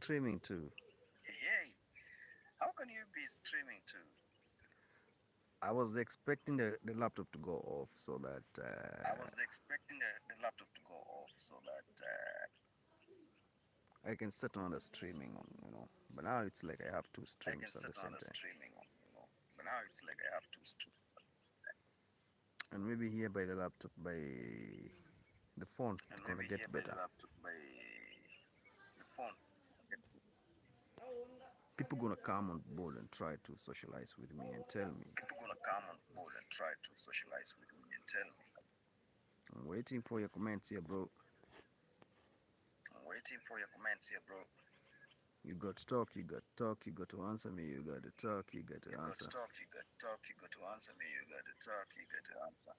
streaming too? Hey, how can you be streaming too? I was expecting the laptop to go off so that I was expecting the laptop to go off so that I can set another streaming on, But now it's like I have two I can streams at set the same another time. streaming on. But now it's like I have two streams. And maybe here by the laptop, by the phone, And it's gonna maybe here get by the better. laptop, by the phone. People gonna come on board and try to socialize with me and tell me. People gonna come on board and try to socialize with me and tell me. I'm waiting for your comments here, bro. I'm waiting for your comments here, bro. You got to talk, you got to talk, you got to answer me, you got to talk, you got to You got to answer. talk, you got to talk, you got to answer me, you got to talk, you got to answer.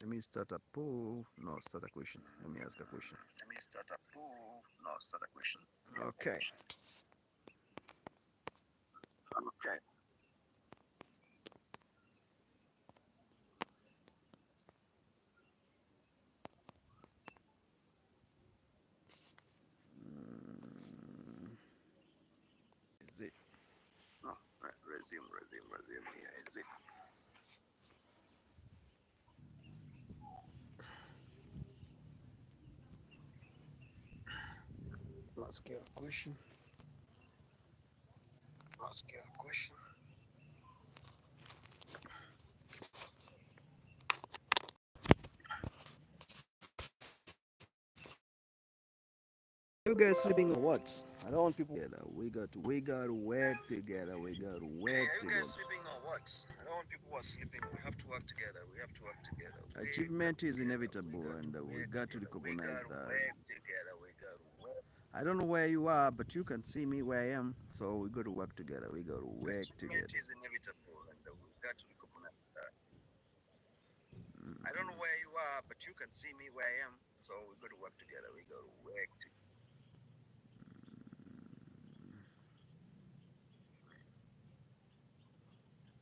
Let me start a poll. No, start a question. Let me ask a question. Let me start a poll. No, start a question. Let me ask a Okay. question. Okay. Is it? No, right. Resume. Yeah, is it? Ask you a question. Ask you a question. You guys sleeping or what? I don't want people together. We got to work together. We got to Hey, work are you guys together. sleeping or what? I don't want people who are sleeping. We have to work together. We have to work together. We got Achievement is together. We inevitable, got to and we work got to together. We recognize got to that. work together. We got to work. I don't know where you are, but you can see me where I am. So we got to work together. We got to work Achievement together. is inevitable, and we got to recognize that. I don't know where you are, but you can see me where I am. So we got to work together. We got to work together.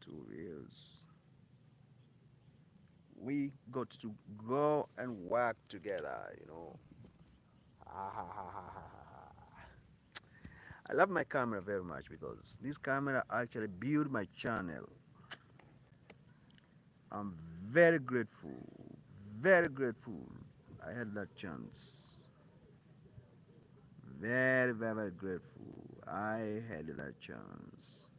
Two years. We got to go and work together. Ah, ha, ha, ha, ha, ha. I love my camera very much because this camera actually built my channel. I'm very grateful, very grateful. I had that chance. Very, very, very grateful. I had that chance.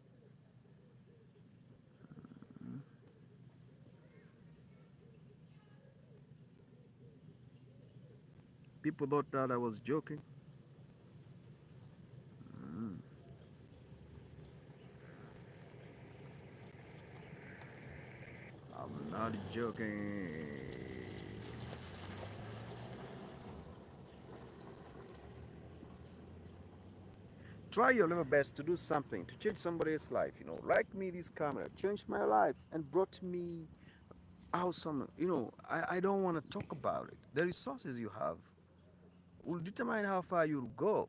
People thought that I was joking. Mm, I'm not joking. Try your level best to do something to change somebody's life. Like me, this camera changed my life and brought me out some. I don't want to talk about it. The resources you have will determine how far you'll go.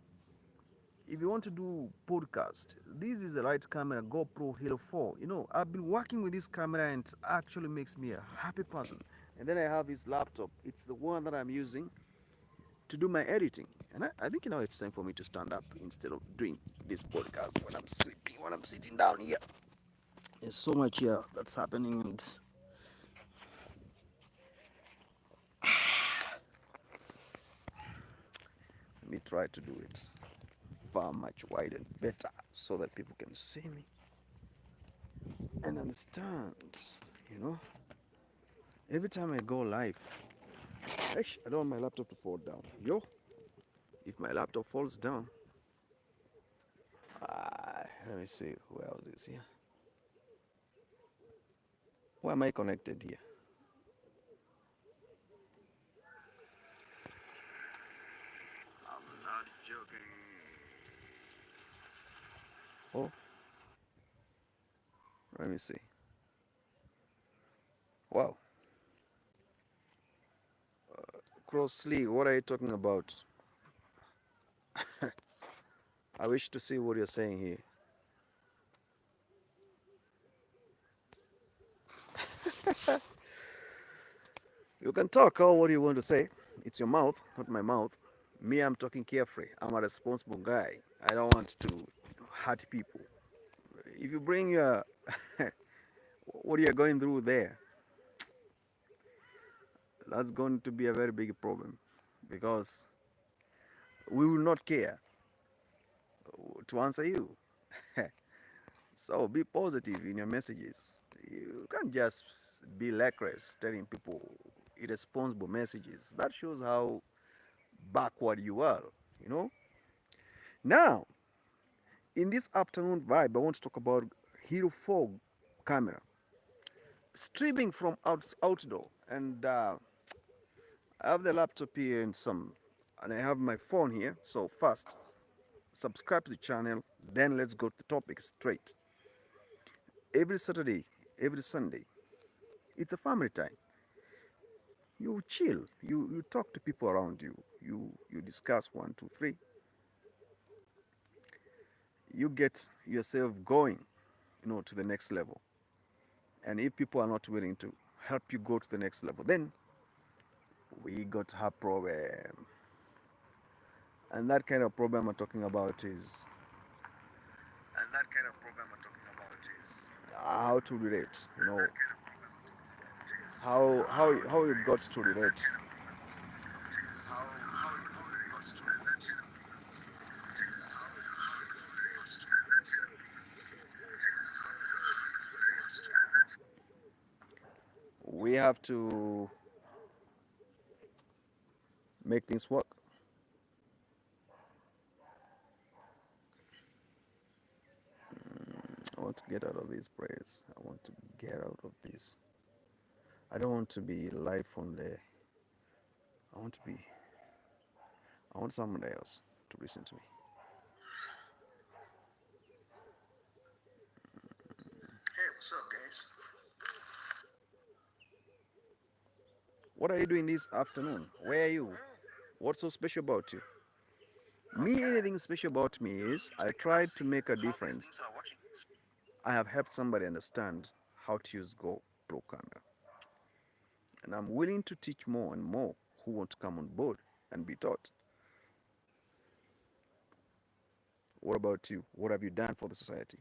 If you want to do podcast, this is the right camera, GoPro Hero 4. I've been working with this camera and it actually makes me a happy person. And then I have this laptop. It's the one that I'm using to do my editing. And I think it's time for me to stand up instead of doing this podcast when I'm sleeping, when I'm sitting down here. There's so much here that's happening, and let me try to do it far much wider and better so that people can see me and understand. You know, every time I go live, actually, I don't want my laptop to fall down. If my laptop falls down, let me see who else is here. Why am I connected here? I'm not joking. Oh, let me see. Wow, Crossley, what are you talking about? I wish to see what you're saying here. You can talk all what you want to say. It's your mouth, not my mouth. Me, I'm talking carefree. I'm a responsible guy. I don't want to hurt people. If you bring your what you're going through there, that's going to be a very big problem because we will not care to answer you. So be positive in your messages. You can't just be reckless telling people irresponsible messages. That shows how backward you are, you know? Now, in this afternoon vibe, I want to talk about Hero 4 camera. Streaming from outdoor. And I have the laptop here and I have my phone here. So first, subscribe to the channel. Then let's go to the topic straight. Every Saturday, every Sunday, it's a family time. You chill. You talk to people around you. You discuss one, two, three. You get yourself going, to the next level. And if people are not willing to help you go to the next level, then we got to have problem. And that kind of problem I'm talking about is And that kind of program I'm talking about is how to relate. that kind of program I'm talking about is How you got to and that relate. kind of program I'm talking about is how you truly got to that kind of program I'm talking about is how you truly got to that kind of program I'm talking about is how you truly got to that. We have to make things work. I want to get out of this place. I want to get out of this. I don't want to be live on there. I want to be. I want someone else to listen to me. Hey, what's up, guys? What are you doing this afternoon? Where are you? What's so special about you? Me, Okay, anything special about me is so I we cannot tried to see make a how these difference. things are working. I have helped somebody understand how to use GoPro camera. And I'm willing to teach more and more who want to come on board and be taught. What about you? What have you done for the society?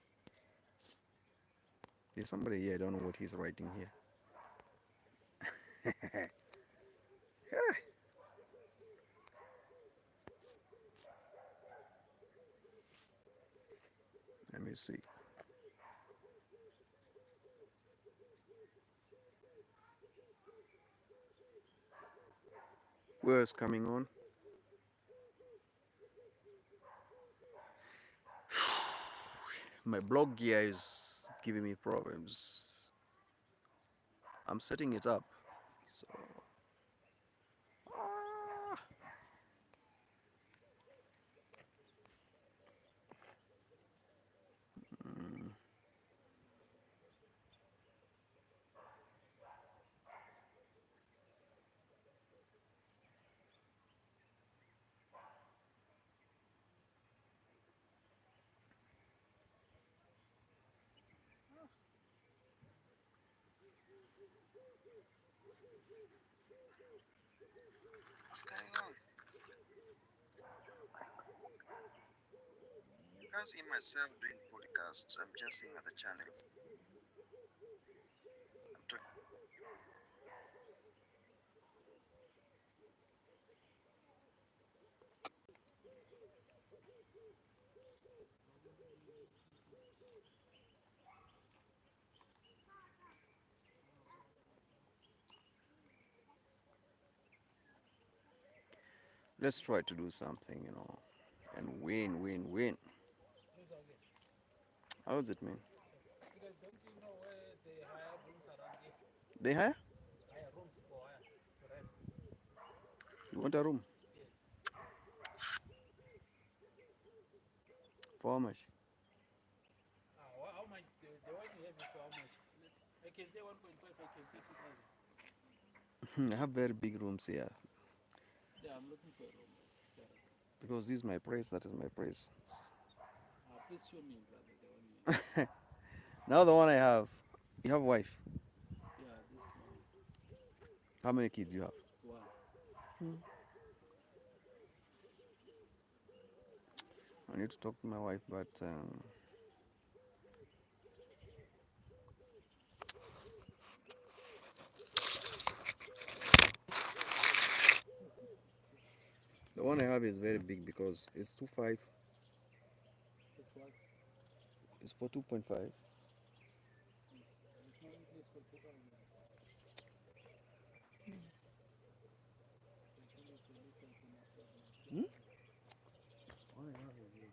There's somebody here, I don't know what he's writing here. Let me see. Where is coming on? My blog gear is giving me problems. I'm setting it up. So, ah, What's going on? I can't see myself doing podcasts. I'm just seeing other channels. I'm talking. let's try to do something, and win, win, win. How does it mean? They hire? You want a room? For how much? I have very big rooms here because this is my place. That is my place. Now the one I have. You have a wife. How many kids you have? Hmm. I need to talk to my wife, but the one I have is very big because it's 2.5. It's what? It's for 2.5. It's not in place for 2,000. So can you to look at the master of my Hmm? 2,000? One I have is big.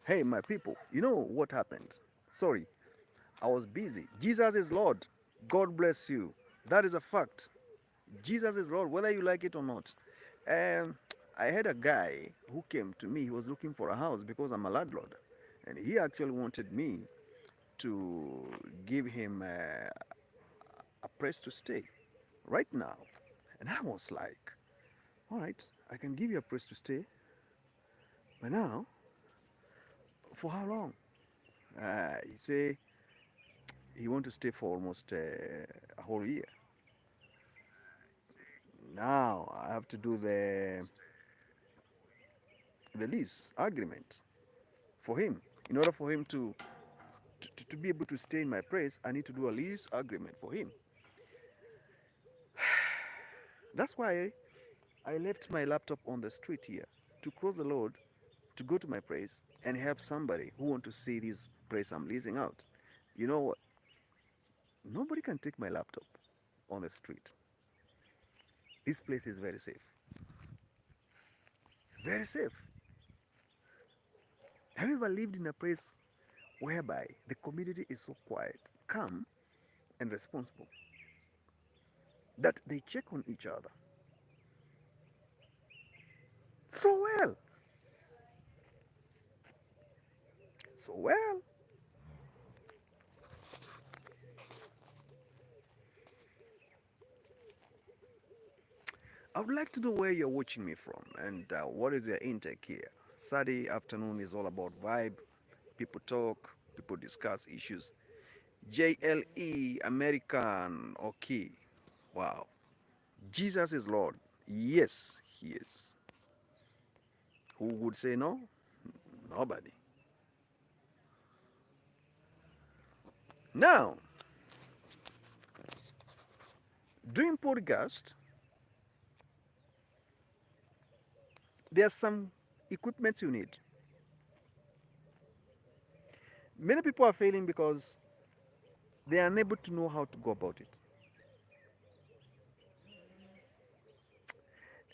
Hey, my people, you know what happened? Sorry, I was busy. Jesus is Lord. God bless you. That is a fact. Jesus is Lord, whether you like it or not. And I had a guy who came to me. He was looking for a house because I'm a landlord, and he actually wanted me to give him a place to stay right now. And I was like, all right, I can give you a place to stay, but now, for how long? He say he want to stay for almost a whole year. Now I have to do the lease agreement for him. In order for him to be able to stay in my place, I need to do a lease agreement for him. That's why I left my laptop on the street here to cross the road to go to my place and help somebody who want to see this place I'm leasing out. You know what? Nobody can take my laptop on the street. This place is very safe. Very safe. Have you ever lived in a place whereby the community is so quiet, calm, and responsible that they check on each other so well? So well. I would like to know where you're watching me from and what is your intake here. Saturday afternoon is all about vibe. People talk, people discuss issues. JLE, American, okay. Wow. Jesus is Lord. Yes, He is. Who would say no? Nobody. Now, doing podcast, there are some equipment you need. Many people are failing because they are unable to know how to go about it.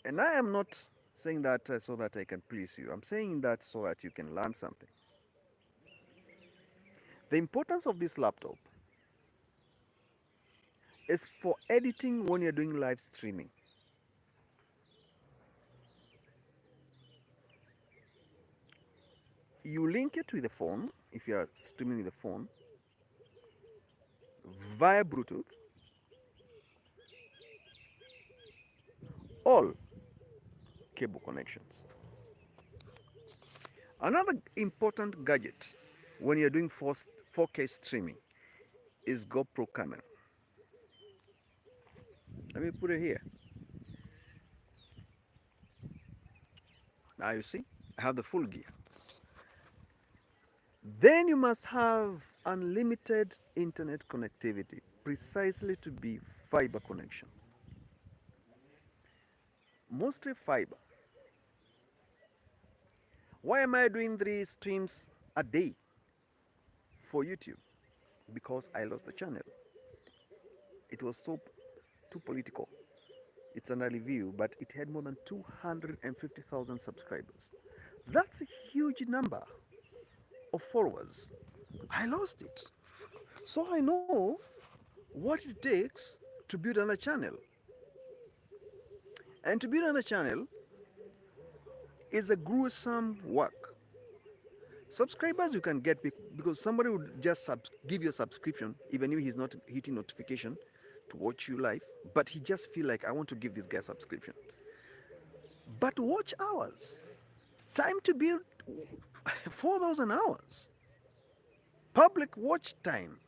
And I am not saying that so that I can please you. I'm saying that so that you can learn something. The importance of this laptop is for editing when you're doing live streaming. You link it with the phone if you are streaming with the phone via Bluetooth, all cable connections. Another important gadget when you're doing 4K streaming is GoPro camera. Let me put it here. Now you see, I have the full gear. Then you must have unlimited internet connectivity, precisely to be fiber connection. Mostly fiber. Why am I doing 3 streams a day for YouTube? Because I lost the channel. It was so too political. It's under review, but it had more than 250,000 subscribers. That's a huge number of followers. I lost it. So I know what it takes to build another channel. And to build another channel is a gruesome work. Subscribers you can get because somebody would just give you a subscription even if he's not hitting notification to watch you live, but he just feel like I want to give this guy a subscription. But watch hours, time to build 4,000 hours, public watch time.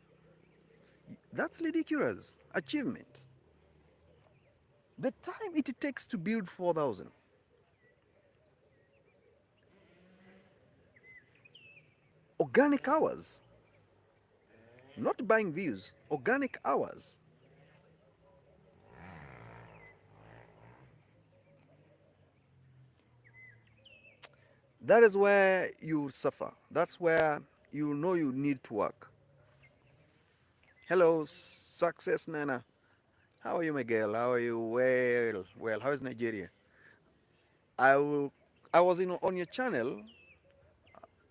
That's ridiculous achievement. The time it takes to build 4,000 organic hours, not buying views, organic hours. That is where you suffer. That's where you know you need to work. Hello, Success Nana. How are you, my girl? How are you? Well. How is Nigeria? I will. I was on your channel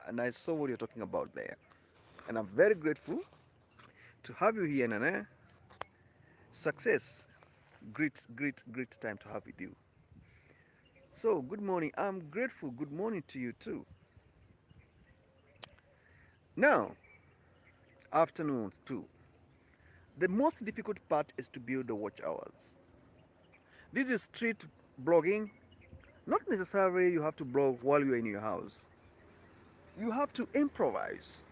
and I saw what you're talking about there, and I'm very grateful to have you here, Nana. Success. Great, great, great time to have with you. So, good morning. I'm grateful. Good morning to you too. Now, afternoon too. The most difficult part is to build the watch hours. This is street blogging. Not necessarily you have to blog while you're in your house. You have to improvise.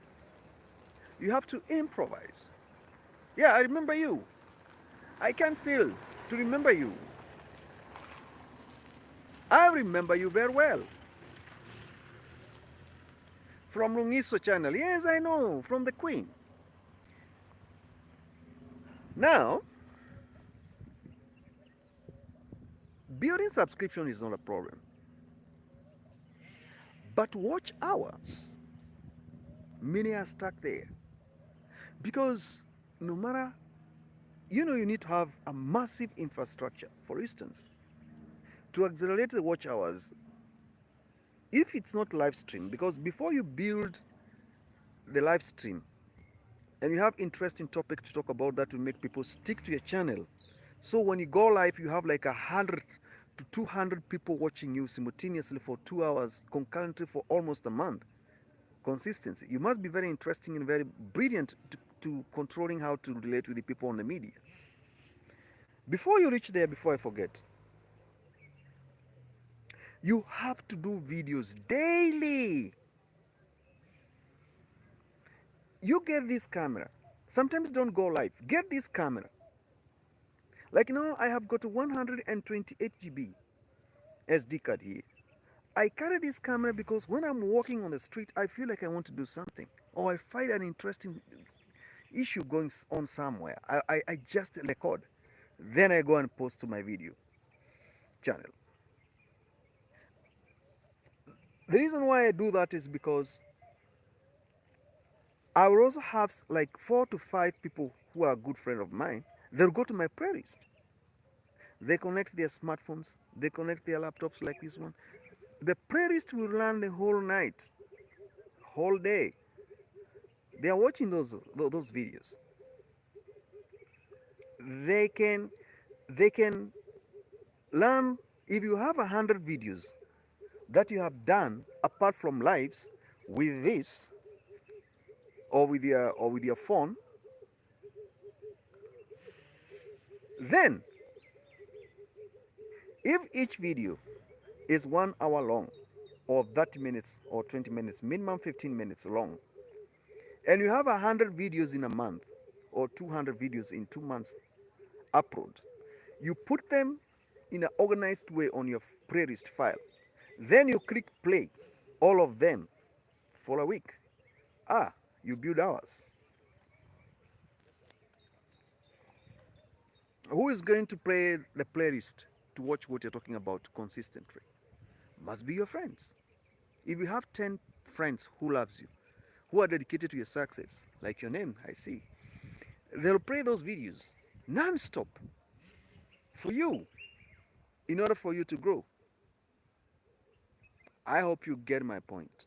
You have to improvise. Yeah, I remember you. I can feel to remember you. I remember you very well. From Lungiso channel. Yes, I know. From the Queen. Now, building subscription is not a problem. But watch hours, many are stuck there. Because no matter, you need to have a massive infrastructure. For instance, to accelerate the watch hours, if it's not live stream, because before you build the live stream and you have interesting topic to talk about that will make people stick to your channel. So when you go live, you have like 100 to 200 people watching you simultaneously for 2 hours concurrently for almost a month. Consistency. You must be very interesting and very brilliant to controlling how to relate with the people on the media. Before you reach there, before I forget, you have to do videos daily. You get this camera. Sometimes don't go live. Get this camera. Like now, I have got a 128 GB SD card here. I carry this camera because when I'm walking on the street, I feel like I want to do something. Or I find an interesting issue going on somewhere. I just record. Then I go and post to my video channel. The reason why I do that is because I will also have like 4 to 5 people who are good friends of mine. They'll go to my playlist. They connect their smartphones. They connect their laptops like this one. The playlist will run the whole night, whole day. They are watching those videos. They can they can learn. If you have 100 videos that you have done apart from lives with this or with your phone, then if each video is 1 hour long or 30 minutes or 20 minutes, minimum 15 minutes long, and you have 100 videos in a month or 200 videos in 2 months upload, you put them in an organized way on your playlist file. Then you click play, all of them for a week. Ah, you build hours. Who is going to play the playlist to watch what you're talking about consistently? Must be your friends. If you have 10 friends who loves you, who are dedicated to your success, like your name, I see, they'll play those videos non-stop for you in order for you to grow. I hope you get my point.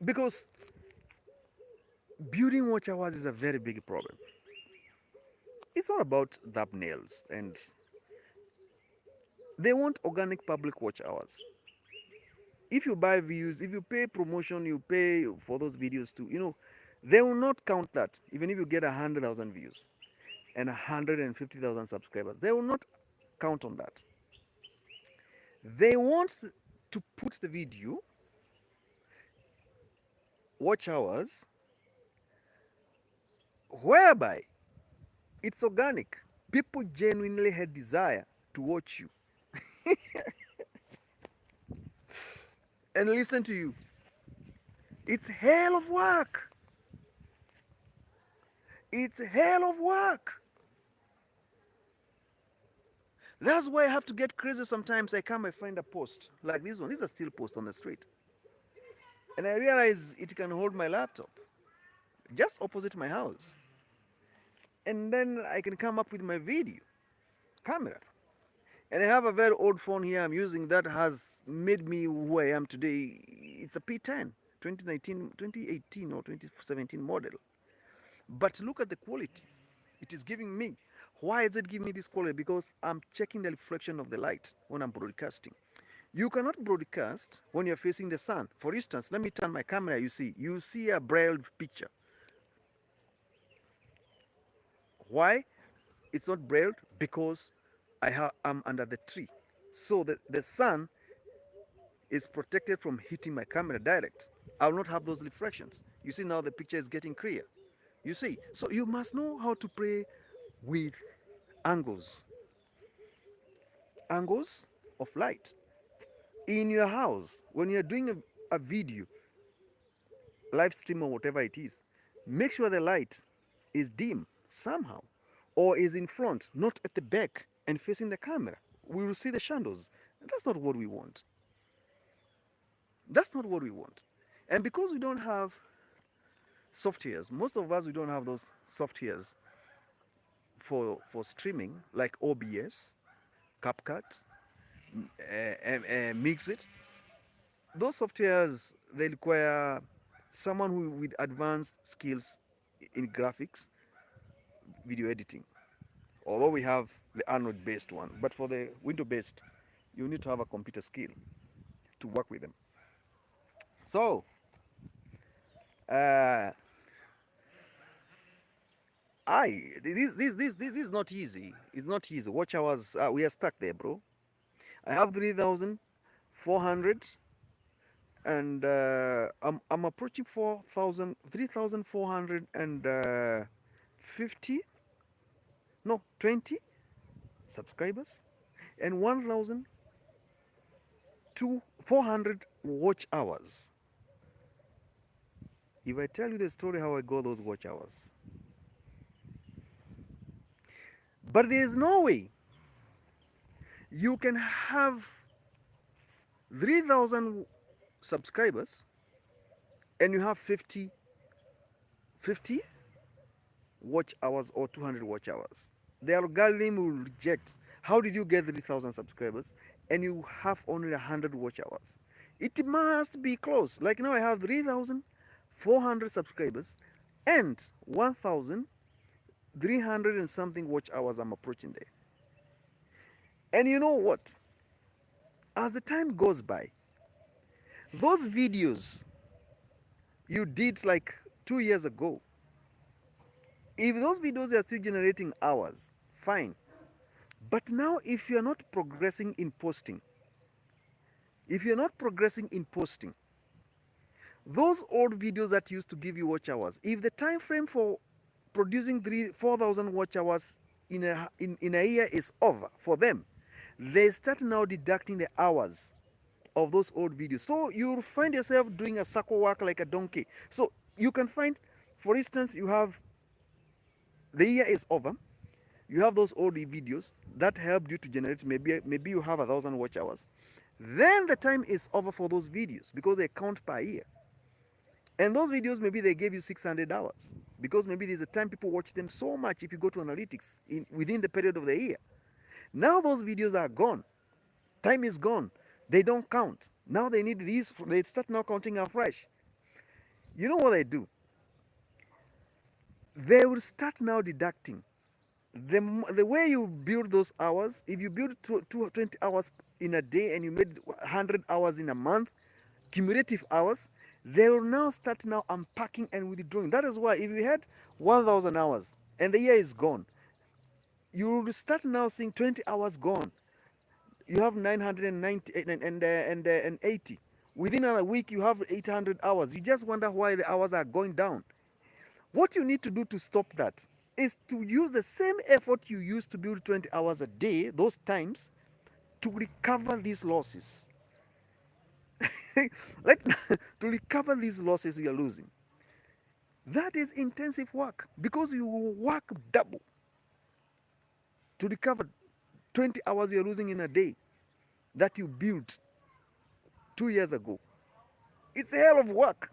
Because building watch hours is a very big problem. It's not about thumbnails, and they want organic public watch hours. If you buy views, if you pay promotion, you pay for those videos too. They will not count that. Even if you get 100,000 views and 150,000 subscribers, they will not count on that. They want to put the video watch hours whereby it's organic. People genuinely had desire to watch you and listen to you. It's hell of work. It's hell of work. That's why I have to get crazy sometimes. I come, I find a post like this one. This is a still post on the street. And I realize it can hold my laptop just opposite my house. And then I can come up with my video camera. And I have a very old phone here I'm using that has made me who I am today. It's a P10, 2019, 2018 or 2017 model. But look at the quality it is giving me. Why is it giving me this quality? Because I'm checking the reflection of the light when I'm broadcasting. You cannot broadcast when you're facing the sun. For instance, let me turn my camera. You see a braille picture. Why? It's not braille because I'm under the tree. So the sun is protected from hitting my camera direct. I will not have those reflections. You see now the picture is getting clear. You see, so you must know how to play with angles, angles of light in your house when you're doing a video, live stream or whatever it is. Make sure the light is dim somehow, or is in front, not at the back and facing the camera. We will see the shadows. That's not what we want. That's not what we want. And because we don't have softwares, most of us we don't have those softwares for streaming like OBS, CapCut, Mix It. Those softwares they require someone who with advanced skills in graphics, video editing. Although we have the Android-based one, but for the Windows-based, you need to have a computer skill to work with them. So, uh, this is not easy. It's not easy. Watch hours. We are stuck there, bro. I have 3,400, and I'm approaching 4,000, 3,450. No, 20 subscribers, and 1,400 watch hours. If I tell you the story how I got those watch hours, but there is no way you can have 3,000 subscribers and you have 50 watch hours or 200 watch hours. The algorithm will reject. How did you get 3,000 subscribers and you have only 100 watch hours? It must be close. Like now I have 3,400 subscribers and 1,300 and something watch hours. I'm approaching there. And you know what? As the time goes by, those videos you did like 2 years ago, if those videos are still generating hours, fine. But now, if you're not progressing in posting, if you're not progressing in posting, those old videos that used to give you watch hours, if the time frame for producing 4,000 watch hours in a year is over for them, they start now deducting the hours of those old videos. So you'll find yourself doing a circle work like a donkey. So you can find, for instance, you have the year is over. You have those old videos that helped you to generate maybe you have 1,000 watch hours. Then the time is over for those videos because they count per year. And those videos maybe they gave you 600 hours because maybe there's a time people watch them so much if you go to analytics within the period of the year. Now those videos are gone. Time is gone. They don't count. Now they need these. They start now counting afresh. You know what they do? They will start now deducting. The way you build those hours, if you build 20 hours in a day and you made 100 hours in a month, cumulative hours, they will now start now unpacking and withdrawing. That is why if you had 1,000 hours and the year is gone, you will start now seeing 20 hours gone. You have 990 and 80. Within a week, you have 800 hours. You just wonder why the hours are going down. What you need to do to stop that is to use the same effort you used to build 20 hours a day, those times, to recover these losses. Like to recover these losses you're losing. That is intensive work because you will work double to recover 20 hours you're losing in a day that you built 2 years ago. It's a hell of work.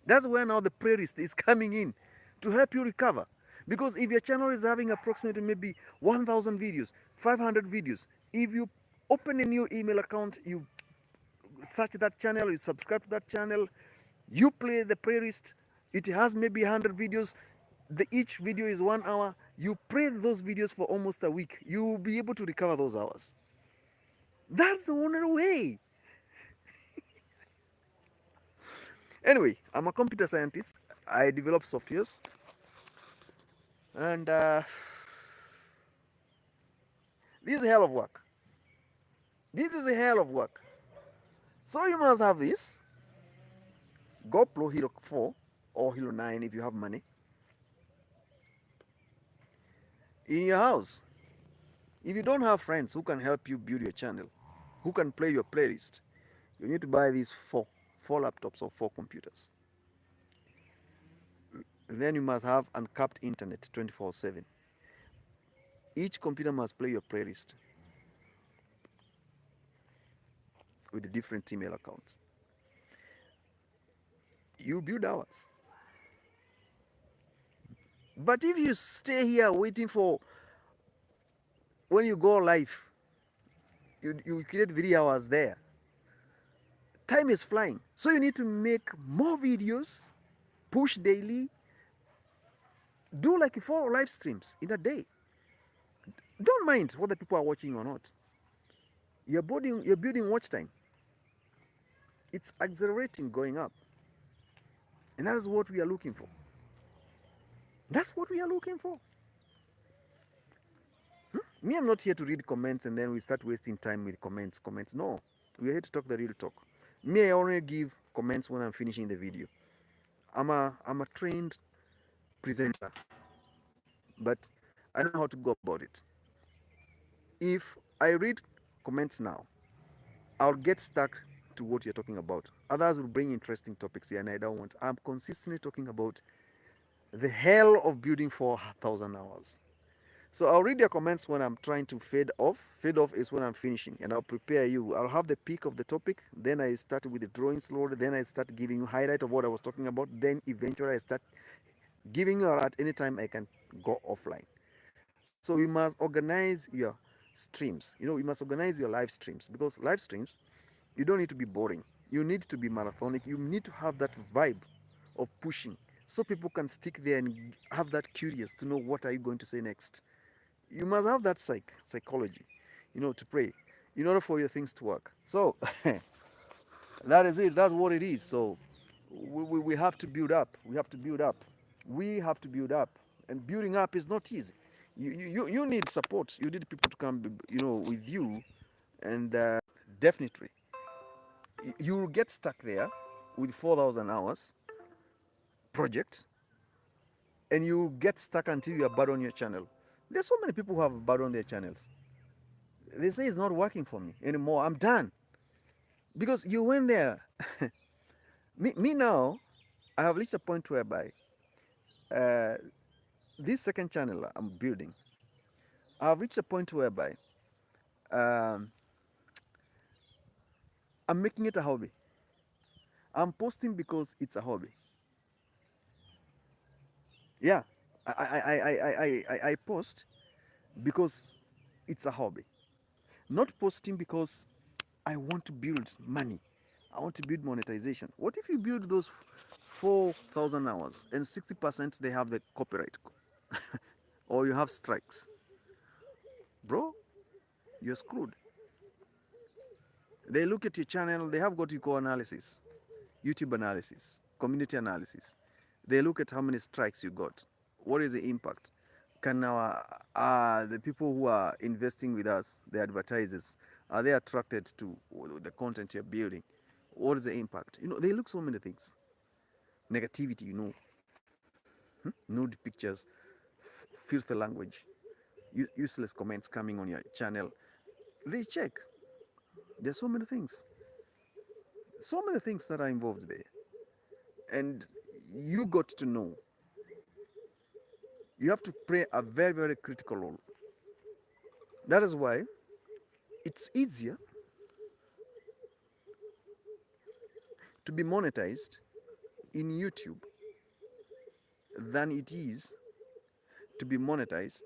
That's where now the playlist is coming in to help you recover. Because if your channel is having approximately maybe 1,000 videos, 500 videos, if you open a new email account, you search that channel, you subscribe to that channel, you play the playlist, It has maybe 100 videos. Each video is 1 hour. You play those videos for almost a week. You will be able to recover those hours. That's the only way. Anyway, I'm a computer scientist. I develop softwares, and this is a hell of work. This is a hell of work. So you must have this GoPro Hero 4 or Hero 9 if you have money in your house. If you don't have friends who can help you build your channel, who can play your playlist, you need to buy these four laptops or four computers. Then you must have uncapped internet 24/7. Each computer must play your playlist with the different email accounts. You build hours. But if you stay here waiting for when you go live, you create 3 hours there. Time is flying. So you need to make more videos, push daily, do like 4 live streams in a day. Don't mind whether people are watching or not. You're building watch time. It's accelerating going up. And that is what we are looking for. That's what we are looking for. Me, I'm not here to read comments and then we start wasting time with comments. No, we're here to talk the real talk. Me, I only give comments when I'm finishing the video. I'm a trained presenter, but I don't know how to go about it. If I read comments now, I'll get stuck to what you're talking about. Others will bring interesting topics here, and I don't want. I'm consistently talking about the hell of building 4,000 hours. So I'll read your comments when I'm trying to fade off. Fade off is when I'm finishing, and I'll prepare you. I'll have the peak of the topic. Then I start with the drawing slowly. Then I start giving you highlight of what I was talking about. Then eventually I start giving you at any time I can go offline. So you must organize your streams. You must organize your live streams, because live streams, you don't need to be boring. You need to be marathonic. You need to have that vibe of pushing, so people can stick there and have that curious to know what are you going to say next. You must have that psychology, to pray in order for your things to work. So that is it. That's what it is. So we have to build up. We have to build up. We have to build up. And building up is not easy. You need support. You need people to come, with you. And definitely, you will get stuck there with 4,000 hours project, and you get stuck until you abandon your channel. There's so many people who have abandoned their channels. They say it's not working for me anymore. I'm done. Because you went there. Me now, I have reached a point whereby uh, this second channel I'm building, I have reached a point whereby um, I'm making it a hobby. I'm posting because it's a hobby. Yeah, I post because it's a hobby. Not posting because I want to build money. I want to build monetization. What if you build those 4,000 hours and 60% they have the copyright or you have strikes? Bro, you're screwed. They look at your channel, they have what you call analysis, YouTube analysis, community analysis. They look at how many strikes you got. What is the impact? Can the people who are investing with us, the advertisers, are they attracted to the content you're building? What is the impact? They look so many things. Negativity, nude pictures, filthy language, useless comments coming on your channel. They check. There's so many things that are involved there. And you got to know. You have to play a very, very critical role. That is why it's easier to be monetized in YouTube than it is to be monetized.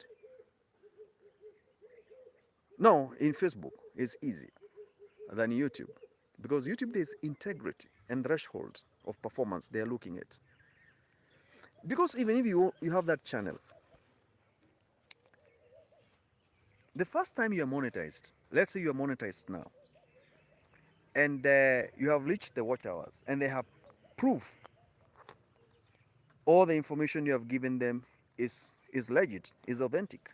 No, in Facebook it's easy than YouTube, because YouTube there's integrity and thresholds of performance they are looking at. Because even if you have that channel, the first time you are monetized, let's say you are monetized now, and you have reached the watch hours, and they have proof all the information you have given them is legit, is authentic.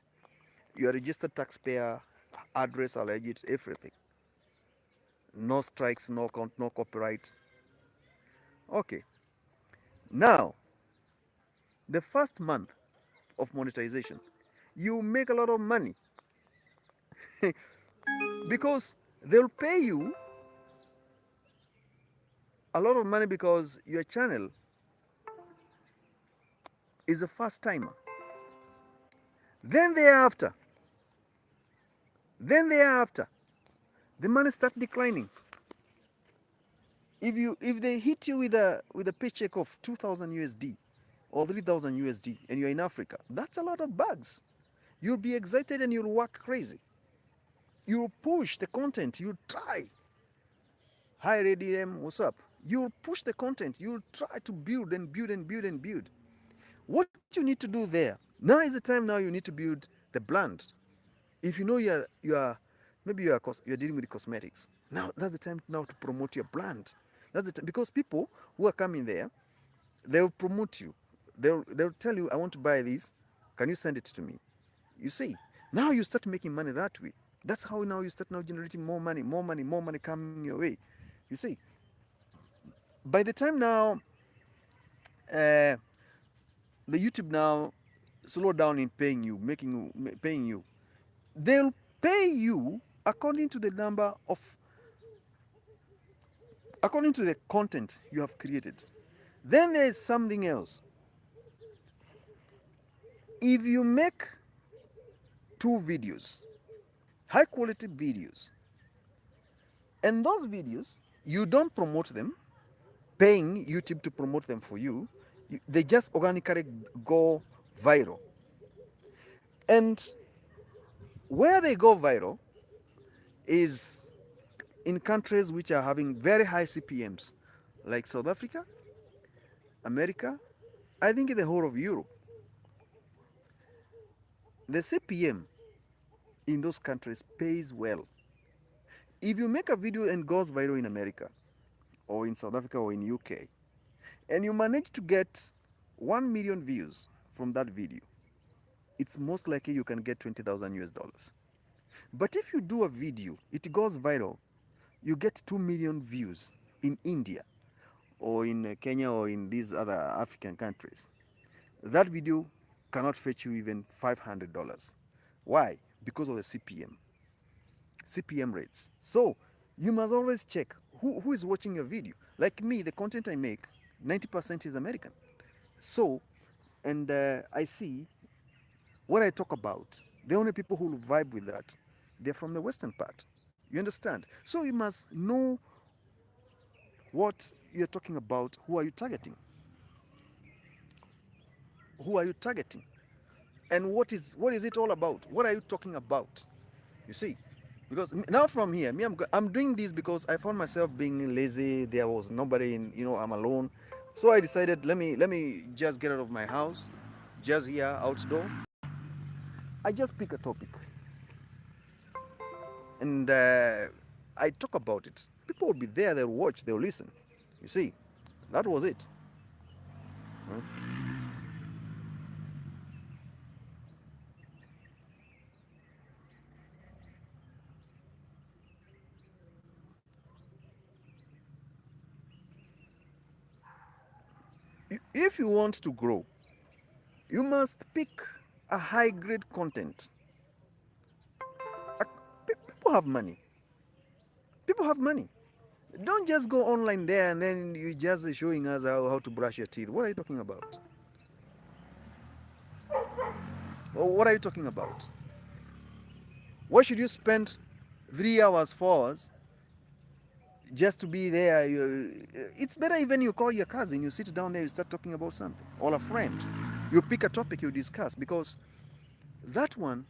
Your registered taxpayer address are legit, everything. No strikes, no copyright. Okay. Now, the first month of monetization, you make a lot of money because they'll pay you a lot of money because your channel is a first timer. Then thereafter, then thereafter, the money starts declining. If they hit you with a paycheck of 2,000 USD or 3,000 USD and you're in Africa, that's a lot of bugs. You'll be excited and you'll work crazy. You'll push the content. You'll try. Hi, RDM, what's up? You'll push the content. You'll try to build and build and build and build. What you need to do there, now is the time now you need to build the brand. If you know you're maybe you're dealing with cosmetics, now that's the time now to promote your brand. That's the time because people who are coming there, they'll promote you. They'll tell you, I want to buy this. Can you send it to me? You see, now you start making money that way. That's how now you start now generating more money, more money, more money coming your way. You see, by the time now uh, the YouTube now slow down in paying you, paying you, they'll pay you according to the content you have created. Then there is something else. If you make two videos, high quality videos, and those videos you don't promote them, paying YouTube to promote them for you, they just organically go viral. And where they go viral is in countries which are having very high CPMs, like South Africa, America, I think in the whole of Europe. The CPM in those countries pays well. If you make a video and goes viral in America or in South Africa or in UK, and you manage to get 1 million views from that video, it's most likely you can get 20,000 US dollars. But if you do a video, it goes viral, you get 2 million views in India or in Kenya or in these other African countries. That video cannot fetch you even $500. Why? Because of the CPM rates. So you must always check who is watching your video. Like me, the content I make, 90% is American. So, and I see what I talk about, the only people who will vibe with that, they're from the western part. You understand? So you must know what you're talking about. Who are you targeting? Who are you targeting? And what is it all about? What are you talking about? You see? Because now from here, I'm doing this because I found myself being lazy. There was nobody in, I'm alone. So I decided let me just get out of my house, just here outdoor. I just pick a topic and I talk about it. People will be there, they'll watch, they'll listen. You see, that was it. If you want to grow, you must pick a high grade content. People have money. People have money. Don't just go online there and then you just showing us how to brush your teeth. What are you talking about? Or what are you talking about? Why should you spend 3 hours, 4 hours just to be there? It's better even you call your cousin, you sit down there, you start talking about something, or a friend. You pick a topic you discuss because that one.